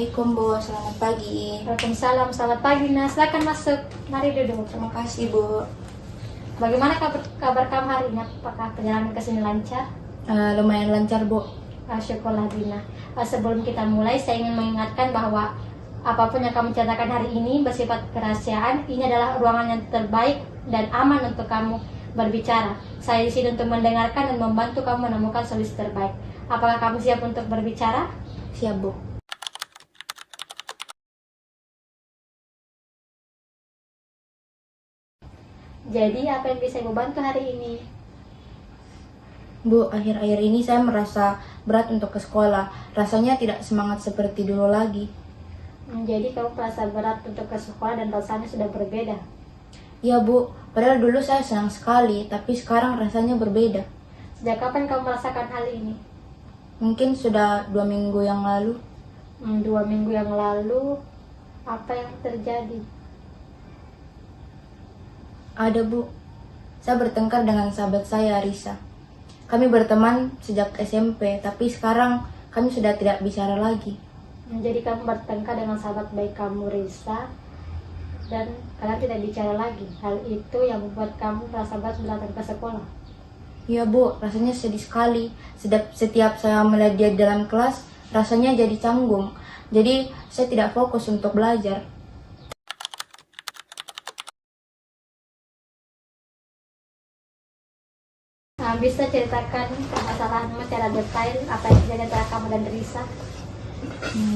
Assalamualaikum Bu, selamat pagi. Waalaikumsalam, selamat pagi Nah. Silakan masuk, mari duduk. Terima kasih Bu. Bagaimana kabar kamu hari ini? Apakah perjalanan ke sini lancar? Lumayan lancar Bu. Syukurlah Dina. Sebelum kita mulai, saya ingin mengingatkan bahwa apapun yang kamu ceritakan hari ini bersifat kerahasiaan. Ini adalah ruangan yang terbaik dan aman untuk kamu berbicara. Saya di sini untuk mendengarkan dan membantu kamu menemukan solusi terbaik. Apakah kamu siap untuk berbicara? Siap Bu. Jadi apa yang bisa ibu bantu hari ini? Bu, akhir-akhir ini saya merasa berat untuk ke sekolah. Rasanya tidak semangat seperti dulu lagi. Jadi kamu merasa berat untuk ke sekolah dan rasanya sudah berbeda. Iya Bu, padahal dulu saya senang sekali, tapi sekarang rasanya berbeda. Sejak kapan kamu merasakan hal ini? Mungkin sudah 2 minggu yang lalu. 2 minggu yang lalu, apa yang terjadi? Ada Bu, saya bertengkar dengan sahabat saya, Risa. Kami berteman sejak SMP, tapi sekarang kami sudah tidak bicara lagi. Jadi kamu bertengkar dengan sahabat baik kamu, Risa, dan kalian tidak bicara lagi. Hal itu yang membuat kamu merasa berat datang ke sekolah. Iya Bu, rasanya sedih sekali. Setiap saya melihat dia dalam kelas, rasanya jadi canggung. Jadi saya tidak fokus untuk belajar. Bisa ceritakan permasalahanmu secara detail apa yang terjadi antara kamu dan Risa?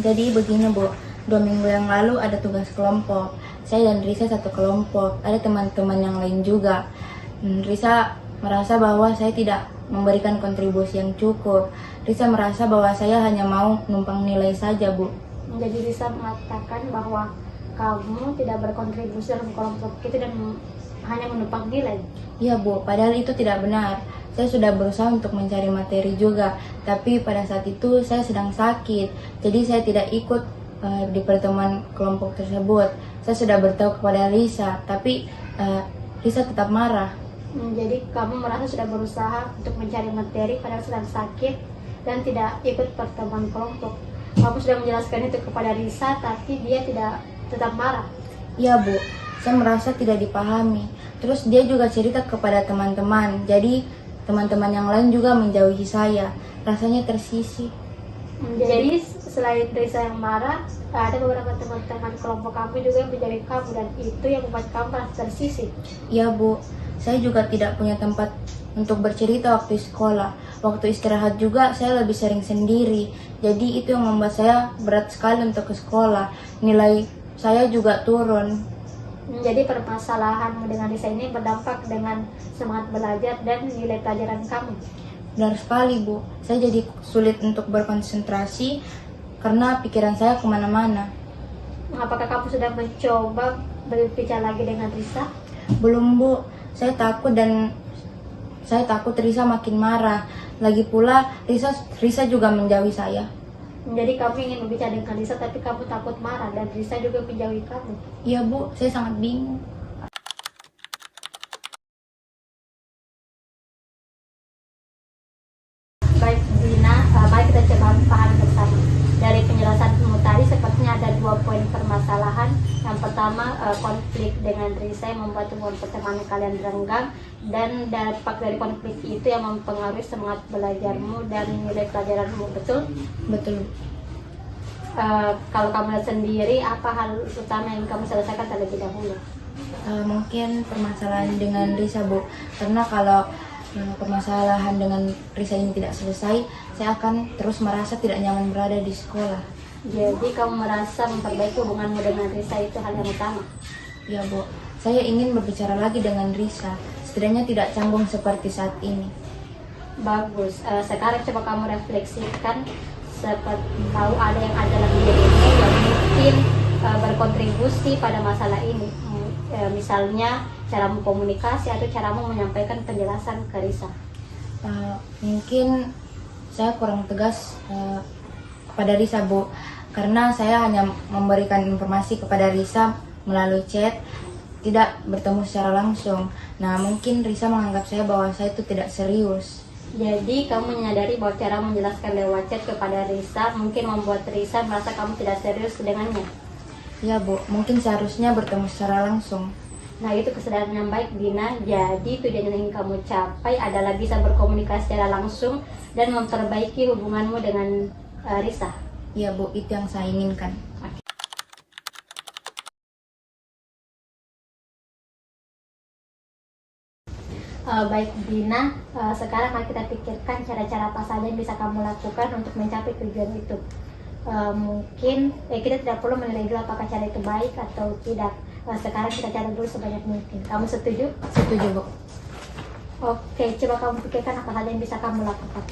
Jadi begini Bu, 2 minggu yang lalu ada tugas kelompok. Saya dan Risa satu kelompok, ada teman-teman yang lain juga. Risa merasa bahwa saya tidak memberikan kontribusi yang cukup. Risa merasa bahwa saya hanya mau numpang nilai saja Bu. Jadi Risa mengatakan bahwa kamu tidak berkontribusi dalam kelompok itu dan hanya menumpang nilai. Iya Bu, padahal itu tidak benar. Saya sudah berusaha untuk mencari materi juga, tapi pada saat itu saya sedang sakit, jadi saya tidak ikut di pertemuan kelompok tersebut. Saya sudah beritahu kepada Risa, tapi Risa tetap marah. Jadi kamu merasa sudah berusaha untuk mencari materi padahal sedang sakit dan tidak ikut pertemuan kelompok. Kamu sudah menjelaskan itu kepada Risa, tapi dia tetap marah. Iya Bu, saya merasa tidak dipahami. Terus dia juga cerita kepada teman-teman, jadi teman-teman yang lain juga menjauhi saya. Rasanya tersisih. Jadi selain Risa yang marah, ada beberapa teman-teman kelompok kamu juga yang menjauhi kamu dan itu yang membuat kamu merasa tersisih. Iya Bu, saya juga tidak punya tempat untuk bercerita waktu sekolah. Waktu istirahat juga saya lebih sering sendiri. Jadi itu yang membuat saya berat sekali untuk ke sekolah. Nilai saya juga turun. Jadi permasalahanmu dengan Risa ini berdampak dengan semangat belajar dan nilai pelajaran kamu. Benar sekali Bu, saya jadi sulit untuk berkonsentrasi karena pikiran saya kemana-mana. Apakah kamu sudah mencoba berbicara lagi dengan Risa? Belum Bu, saya takut Risa makin marah. Lagi pula Risa juga menjauhi saya. Jadi kamu ingin berbicara dengan Risa tapi kamu takut marah dan Risa juga menjauhi kamu. Iya Bu, saya sangat bingung. Baik Dina, mari kita coba pahami bersama. Dari penjelasanmu tadi sepertinya ada 2 poin permasalahan. Yang pertama, konflik dengan Risa yang membuat hubungan pertemanan kalian renggang, dan dampak dari konflik itu yang mempengaruhi semangat belajarmu dan nilai pelajaranmu, betul? Betul. Kalau kamu lihat sendiri, apa hal utama yang kamu selesaikan terlebih dahulu? Mungkin permasalahan dengan Risa Bu, karena kalau permasalahan dengan Risa ini tidak selesai, saya akan terus merasa tidak nyaman berada di sekolah. Jadi kamu merasa memperbaiki hubunganmu dengan Risa itu hal yang utama? Ya Bu, saya ingin berbicara lagi dengan Risa, setidaknya tidak canggung seperti saat ini. Bagus, sekarang coba kamu refleksikan, seperti tahu ada yang ada dalam dirimu yang mungkin berkontribusi pada masalah ini. Misalnya caramu komunikasi atau caramu menyampaikan penjelasan ke Risa. Mungkin saya kurang tegas kepada Risa Bu, karena saya hanya memberikan informasi kepada Risa melalui chat, tidak bertemu secara langsung. Nah mungkin Risa menganggap saya bahwa saya itu tidak serius. Jadi kamu menyadari bahwa cara menjelaskan lewat chat kepada Risa mungkin membuat Risa merasa kamu tidak serius dengannya. Ya Bu, mungkin seharusnya bertemu secara langsung. Nah, itu kesadaran yang baik, Dina. Jadi tujuan yang ingin kamu capai adalah bisa berkomunikasi secara langsung dan memperbaiki hubunganmu dengan Risa. Ya Bu, itu yang saya inginkan. Baik Dina, sekarang mari kita pikirkan cara-cara apa saja yang bisa kamu lakukan untuk mencapai tujuan itu. Mungkin kita tidak perlu menilai dulu apakah cara itu baik atau tidak. Sekarang kita cari dulu sebanyak mungkin. Kamu setuju? Setuju Bu. Oke, coba kamu pikirkan apa saja yang bisa kamu lakukan.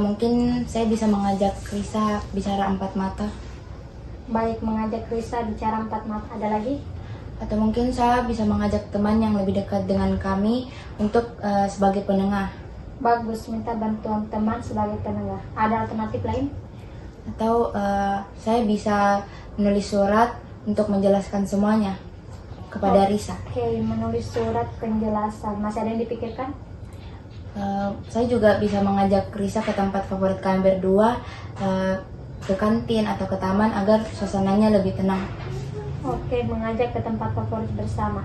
Mungkin saya bisa mengajak Risa bicara empat mata. Baik, mengajak Risa bicara empat mata. Ada lagi? Atau mungkin saya bisa mengajak teman yang lebih dekat dengan kami untuk sebagai penengah. Bagus, minta bantuan teman sebagai penengah. Ada alternatif lain? Atau saya bisa menulis surat untuk menjelaskan semuanya kepada Risa. Oke, menulis surat penjelasan. Masih ada yang dipikirkan? Saya juga bisa mengajak Risa ke tempat favorit kami berdua, ke kantin atau ke taman agar suasananya lebih tenang. Oke, mengajak ke tempat favorit bersama.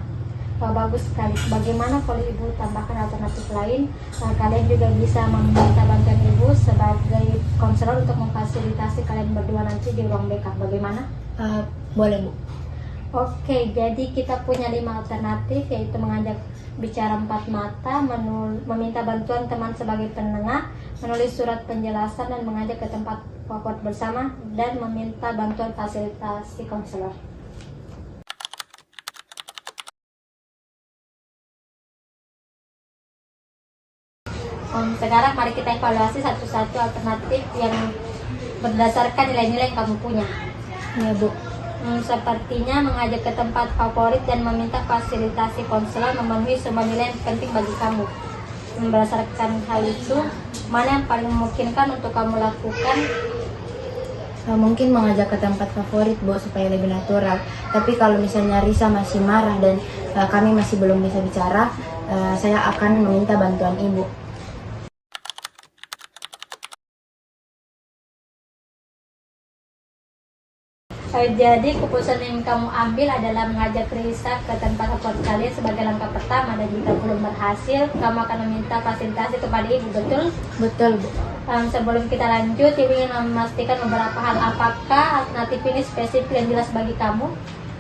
Bagus sekali. Bagaimana kalau ibu tambahkan alternatif lain? Kalian juga bisa meminta bantuan ibu sebagai konselor untuk memfasilitasi kalian berdua nanti di ruang BK. Bagaimana? Boleh Bu. Oke, jadi kita punya 5 alternatif, yaitu mengajak bicara empat mata, meminta bantuan teman sebagai penengah, menulis surat penjelasan, dan mengajak ke tempat favorit bersama, dan meminta bantuan fasilitasi konselor. Sekarang mari kita evaluasi satu-satu alternatif yang berdasarkan nilai-nilai yang kamu punya. Ya Bu. Sepertinya mengajak ke tempat favorit dan meminta fasilitasi konselor memenuhi semua nilai yang penting bagi kamu. Berdasarkan hal itu, mana yang paling memungkinkan untuk kamu lakukan? Mungkin mengajak ke tempat favorit Bu supaya lebih natural. Tapi kalau misalnya Risa masih marah dan kami masih belum bisa bicara, saya akan meminta bantuan Ibu. Jadi keputusan yang kamu ambil adalah mengajak Risa ke tempat favorit kalian sebagai langkah pertama, dan jika belum berhasil, kamu akan meminta fasilitasi kepada ibu, betul? Betul Bu. Sebelum kita lanjut, ibu ingin memastikan beberapa hal. Apakah alternatif ini spesifik dan jelas bagi kamu?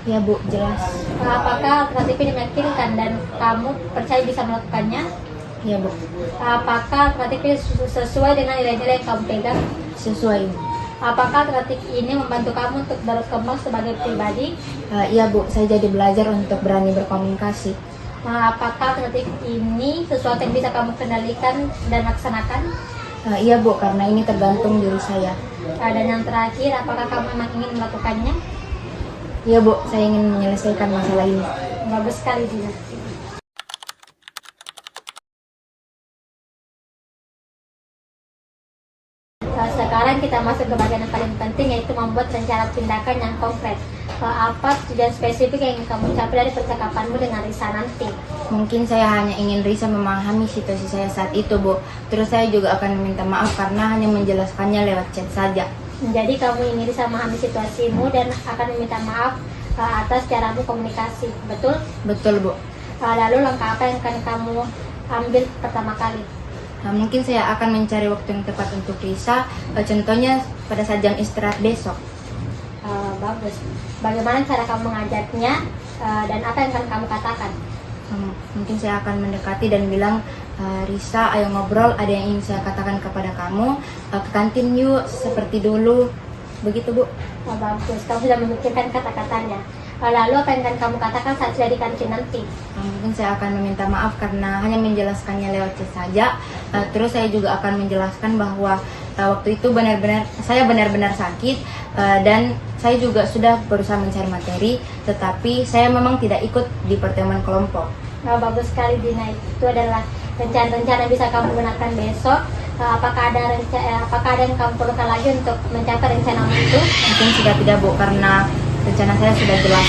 Ya Bu, jelas. Apakah alternatif ini meyakinkan dan kamu percaya bisa melakukannya? Ya Bu. Apakah alternatif ini sesuai dengan nilai-nilai yang kamu pegang? Sesuai Bu. Apakah alternatif ini membantu kamu untuk berkembang sebagai pribadi? Iya Bu, saya jadi belajar untuk berani berkomunikasi. Apakah alternatif ini sesuatu yang bisa kamu kendalikan dan laksanakan? Iya Bu, karena ini tergantung diri saya. Dan yang terakhir, apakah kamu memang ingin melakukannya? Iya Bu, saya ingin menyelesaikan masalah ini. Bagus sekali, Dina. Sekarang kita masuk ke bagian yang paling penting, yaitu membuat rencana tindakan yang konkret. Apa tujuan spesifik yang ingin kamu capai dari percakapanmu dengan Risa nanti? Mungkin saya hanya ingin Risa memahami situasi saya saat itu Bu. Terus saya juga akan meminta maaf karena hanya menjelaskannya lewat chat saja. Jadi kamu ingin Risa memahami situasimu dan akan meminta maaf atas caramu komunikasi, betul? Betul Bu. Lalu langkah apa yang akan kamu ambil pertama kali? Mungkin saya akan mencari waktu yang tepat untuk Risa, contohnya pada saat jam istirahat besok. Bagus. Bagaimana cara kamu mengajaknya dan apa yang akan kamu katakan? Mungkin saya akan mendekati dan bilang, Risa, ayo ngobrol, ada yang ingin saya katakan kepada kamu, ke kantin yuk, seperti dulu. Begitu Bu. Bagus, kamu sudah memikirkan kata-katanya. Lalu apa yang akan kamu katakan saat sudah di kantin nanti? Mungkin saya akan meminta maaf karena hanya menjelaskannya lewat chat saja. Terus saya juga akan menjelaskan bahwa waktu itu saya benar-benar sakit, dan saya juga sudah berusaha mencari materi, tetapi saya memang tidak ikut di pertemuan kelompok. Bagus sekali, Dina. Itu adalah rencana-rencana yang bisa kamu gunakan besok. Apakah ada yang kamu perlukan lagi untuk mencapai rencana itu? Mungkin sudah tidak Bu, karena rencana saya sudah jelas.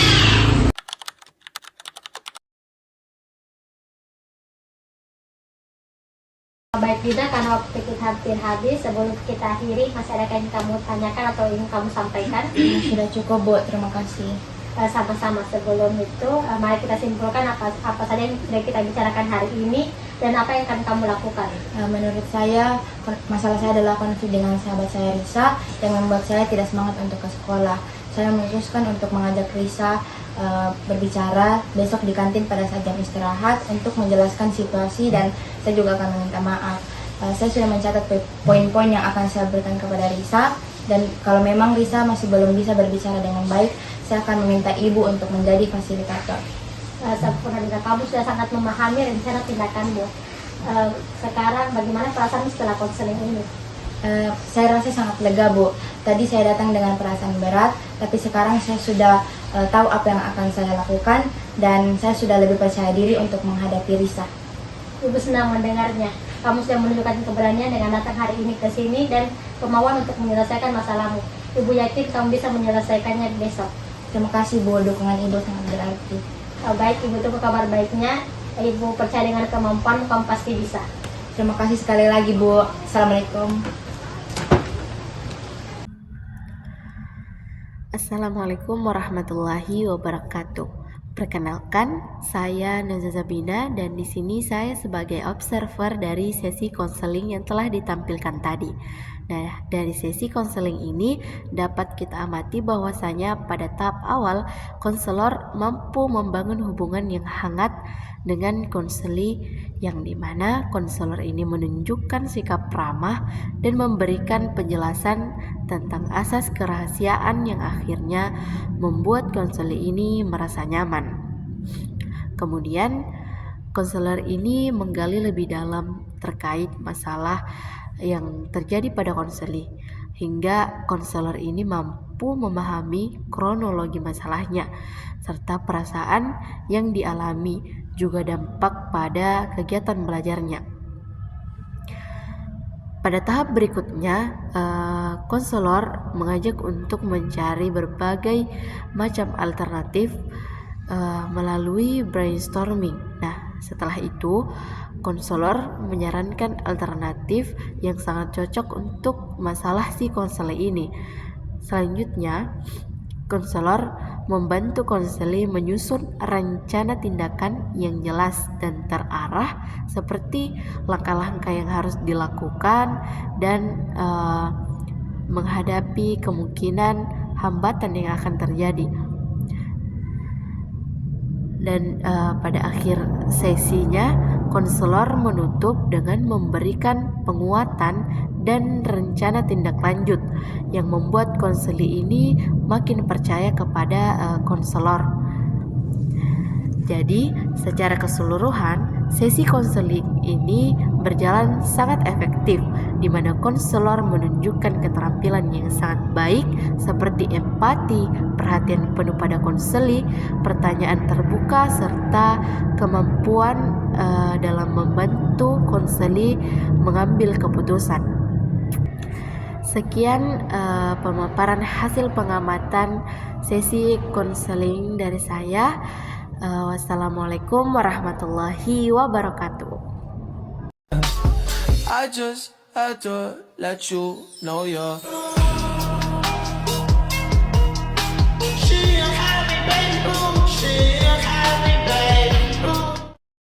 Baik Dina, karena waktu kita hampir habis, sebelum kita akhiri, masih ada yang kamu tanyakan atau ingin kamu sampaikan? Sudah cukup Bu, terima kasih. Sama-sama. Sebelum itu, mari kita simpulkan apa saja yang sudah kita bicarakan hari ini dan apa yang akan kamu lakukan. Menurut saya, masalah saya adalah konflik dengan sahabat saya Risa yang membuat saya tidak semangat untuk ke sekolah. Saya memutuskan untuk mengajak Risa berbicara besok di kantin pada saat jam istirahat untuk menjelaskan situasi, dan saya juga akan meminta maaf. Saya sudah mencatat poin-poin yang akan saya berikan kepada Risa, dan kalau memang Risa masih belum bisa berbicara dengan baik, saya akan meminta ibu untuk menjadi fasilitator. Sempurna Dina, kamu sudah sangat memahami rencana tindakanmu. Sekarang bagaimana perasaan setelah konseling ini? Saya rasa sangat lega Bu. Tadi saya datang dengan perasaan berat, tapi sekarang saya sudah tahu apa yang akan saya lakukan, dan saya sudah lebih percaya diri untuk menghadapi Risa. Ibu senang mendengarnya. Kamu sudah menunjukkan keberanian dengan datang hari ini ke sini dan kemauan untuk menyelesaikan masalahmu. Ibu yakin kamu bisa menyelesaikannya besok. Terima kasih Bu, dukungan Ibu sangat berarti. Baik, Ibu tunggu kabar baiknya. Ibu percaya dengan kemampuan, kamu pasti bisa. Terima kasih sekali lagi Bu. Assalamualaikum. Assalamualaikum warahmatullahi wabarakatuh. Perkenalkan, saya Naza Zabina dan di sini saya sebagai observer dari sesi konseling yang telah ditampilkan tadi. Nah, dari sesi konseling ini dapat kita amati bahwasanya pada tahap awal konselor mampu membangun hubungan yang hangat dengan konseli, yang dimana konselor ini menunjukkan sikap ramah dan memberikan penjelasan tentang asas kerahasiaan yang akhirnya membuat konseli ini merasa nyaman. Kemudian konselor ini menggali lebih dalam terkait masalah yang terjadi pada konseli, hingga konselor ini mampu memahami kronologi masalahnya serta perasaan yang dialami, juga dampak pada kegiatan belajarnya. Pada tahap berikutnya, konselor mengajak untuk mencari berbagai macam alternatif melalui brainstorming. Nah, setelah itu konselor menyarankan alternatif yang sangat cocok untuk masalah si konseli ini. Selanjutnya, konselor membantu konseli menyusun rencana tindakan yang jelas dan terarah, seperti langkah-langkah yang harus dilakukan dan menghadapi kemungkinan hambatan yang akan terjadi. Dan pada akhir sesinya, konselor menutup dengan memberikan penguatan dan rencana tindak lanjut yang membuat konseli ini makin percaya kepada konselor. Jadi, secara keseluruhan, sesi konseling ini berjalan sangat efektif, di mana konselor menunjukkan keterampilan yang sangat baik seperti empati, perhatian penuh pada konseli, pertanyaan terbuka, serta kemampuan dalam membantu konseli mengambil keputusan. Sekian pemaparan hasil pengamatan sesi konseling dari saya. Wassalamualaikum warahmatullahi wabarakatuh. I just had to let you know you're